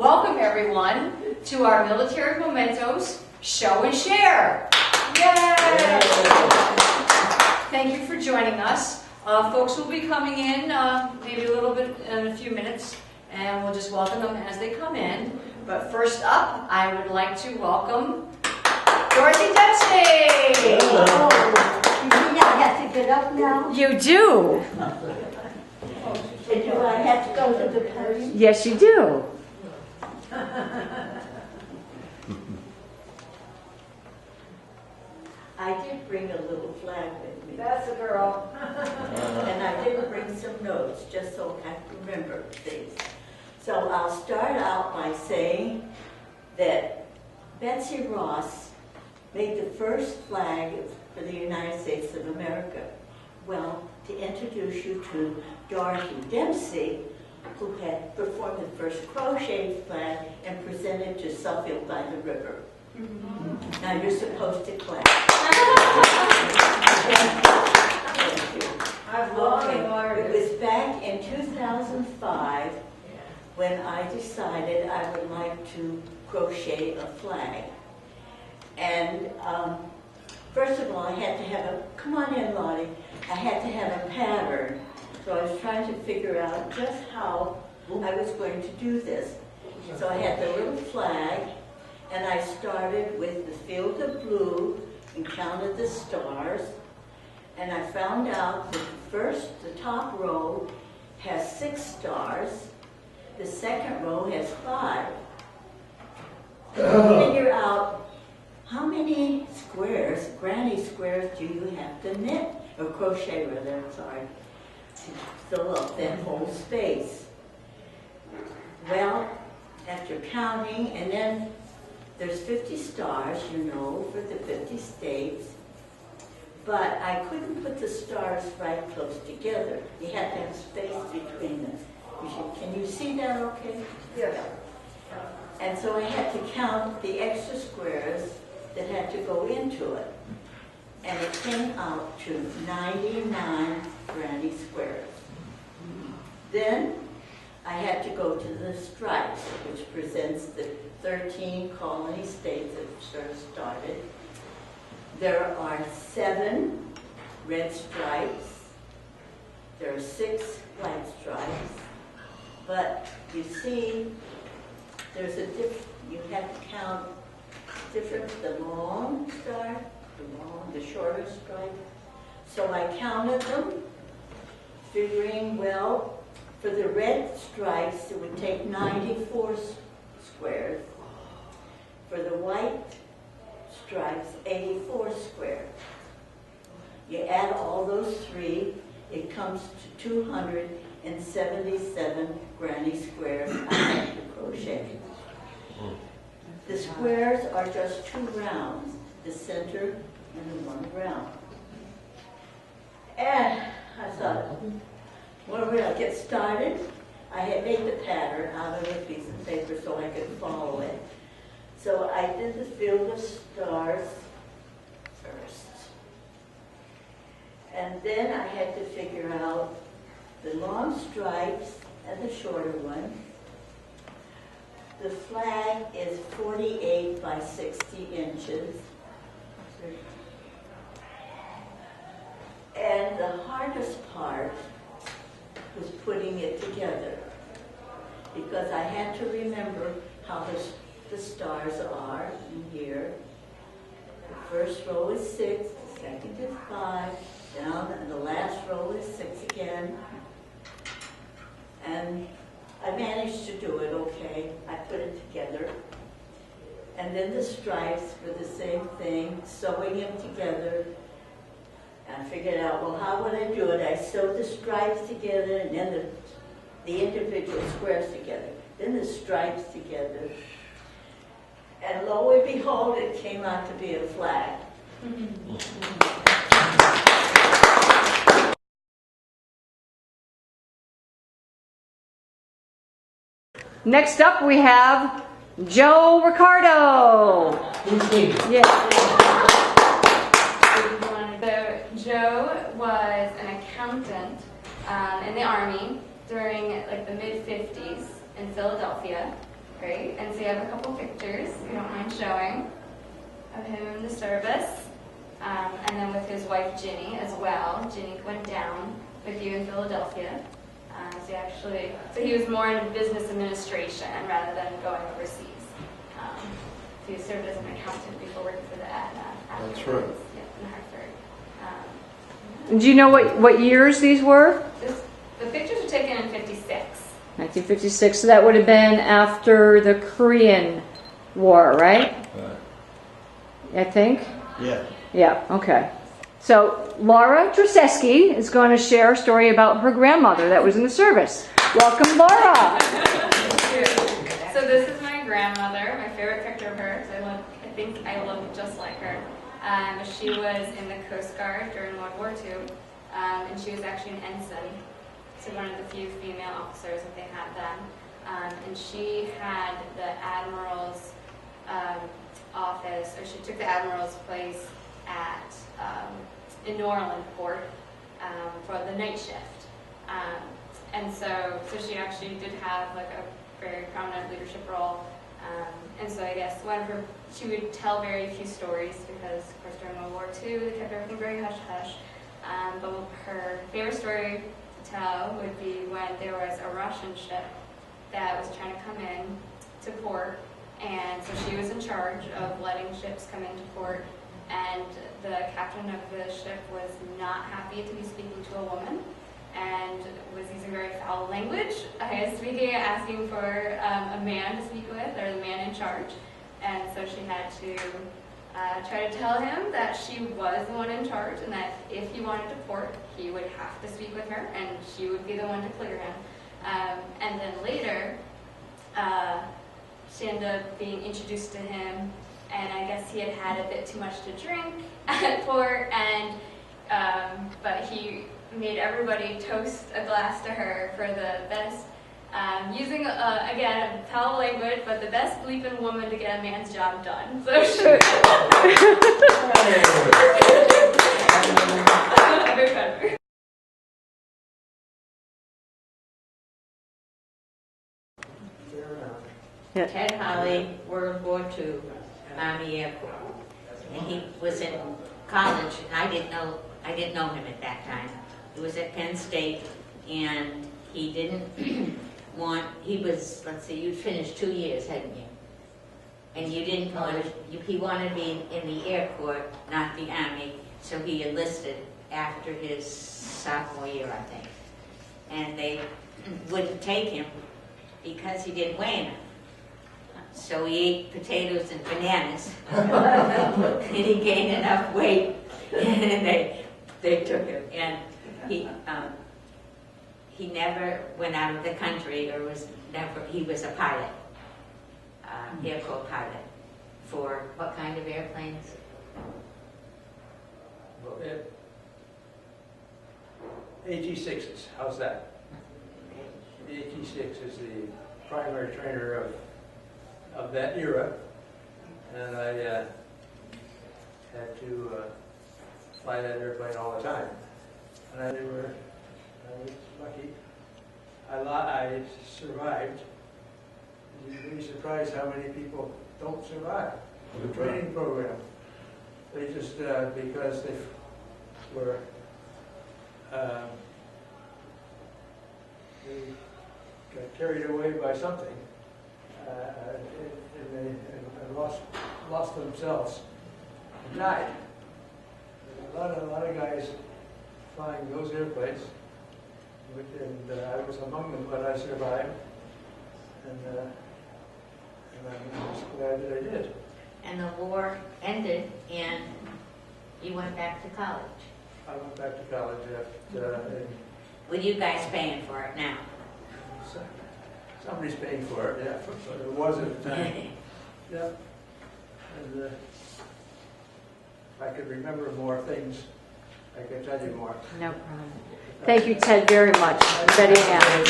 Welcome everyone to our Military Mementos Show and Share. Yay! Thank you for joining us. Folks will be coming in maybe a little bit in a few minutes, and we'll just welcome them as they come in. But first up, I would like to welcome Dorothy Dempsey. Oh, you mean I have to get up now? You do. And do I have to go to the podium? Yes, you do. I did bring a little flag with me. That's a girl. And I did bring some notes, just so I can remember things. So I'll start out by saying that Betsy Ross made the first flag for the United States of America. Well, to introduce you to Dorothy Dempsey, who had performed the first crocheted flag and presented to Suffield by the river. Mm-hmm. Now you're supposed to clap. Thank you. It was back in 2005 when I decided I would like to crochet a flag. And first of all, I had to have a, come on in, Lottie, I had to have a pattern. So I was trying to figure out just how I was going to do this. So I had the little flag, and I started with the field of blue and counted the stars. And I found out that the top row has 6 stars. The second row has 5. Figure out how many squares, granny squares, do you have to knit, or crochet rather, I'm sorry, to fill up that whole space. Well, after counting, and then there's 50 stars, you know, for the 50 states, but I couldn't put the stars right close together. You had to have space between them. Can you see that okay? Yeah. And so I had to count the extra squares that had to go into it. And it came out to 99 granny squares. Then I had to go to the stripes, which presents the 13 colony states that first started. There are 7 red stripes. There are 6 white stripes. But you see, there's a you have to count the long star, the shorter stripe. So I counted them, figuring, well, for the red stripes, it would take 94 squares. For the white stripes, 84 squares. You add all those 3, it comes to 277 granny squares I have to crochet. The squares are just 2 rounds, the center and the 1 round. And I thought, well, when I get started, I had made the pattern out of a piece of paper so I could follow it. So I did the field of stars first. And then I had to figure out the long stripes and the shorter one. The flag is 48 by 60 inches. And the hardest part was putting it together, because I had to remember how the stars are in here. The first row is 6, the second is 5, down, and the last row is 6 again. And I managed to do it okay. I put it together. And then the stripes were the same thing, sewing them together. And I figured out, well, how would I do it? I sewed the stripes together, and then the individual squares together. Then the stripes together. And lo and behold, it came out to be a flag. Next up, we have Joe Ricardo. Yeah. So Joe was an accountant in the Army during like the mid-50s in Philadelphia. Great. And so you have a couple pictures, if you don't mind showing, of him in the service. And then with his wife Ginny as well. Ginny went down with you in Philadelphia. So he was more in business administration rather than going overseas. So he served as an accountant before working for the Aetna. That's right. Yeah, in Hartford. Do you know what years these were? The pictures were taken in 56. 1956. So that would have been after the Korean War, right? I think. Yeah. Yeah. Okay. So Laura Drzeski is going to share a story about her grandmother that was in the service. Welcome, Laura. So this is my grandmother, my favorite picture of her. I think I look just like her. She was in the Coast Guard during World War II, and she was actually an ensign, so one of the few female officers that they had then. And she had the admiral's office, or she took the admiral's place at in New Orleans port for the night shift. And so she actually did have like a very prominent leadership role. And so I guess she would tell very few stories because, of course, during World War II, they kept everything very hush-hush. But her favorite story to tell would be when there was a Russian ship that was trying to come in to port. And so she was in charge of letting ships come into port. And the captain of the ship was not happy to be speaking to a woman and was using very foul language. Asking for a man to speak with, or the man in charge. And so she had to try to tell him that she was the one in charge and that if he wanted to port, he would have to speak with her and she would be the one to clear him. And then later, she ended up being introduced to him, and I guess he had had a bit too much to drink at port, and but he made everybody toast a glass to her for the best, using, again, foul language, but the best bleeping woman to get a man's job done. So she very proud of her. Ted Holly, World War II, Army Air Corps. And he was in college, and I didn't know him at that time. He was at Penn State, and he didn't let's see, you'd finished 2 years, hadn't you? And you didn't want he wanted to be in the Air Corps, not the Army, so he enlisted after his sophomore year, I think. And they wouldn't take him because he didn't weigh enough. So he ate potatoes and bananas, and he gained enough weight, and they took him. And he never went out of the country, he was a pilot, Air Corps pilot, for what kind of airplanes? Well, AT-6s, how's that? The AT-6 is the primary trainer of that era, and I had to fly that airplane all the time. And I was lucky. I survived. You'd be surprised how many people don't survive the training program. They just, because they were, they got carried away by something, and they lost themselves and died. There's a lot of guys flying those airplanes, and I was among them, but I survived, and I'm just glad that I did. And the war ended, and you went back to college. I went back to college after. With you guys paying for it now? Somebody's paying for it, yeah, but it was at the time. Yeah. And if I could remember more things, I could tell you more. No problem. Thank you, Ted, very much. Betty Ann.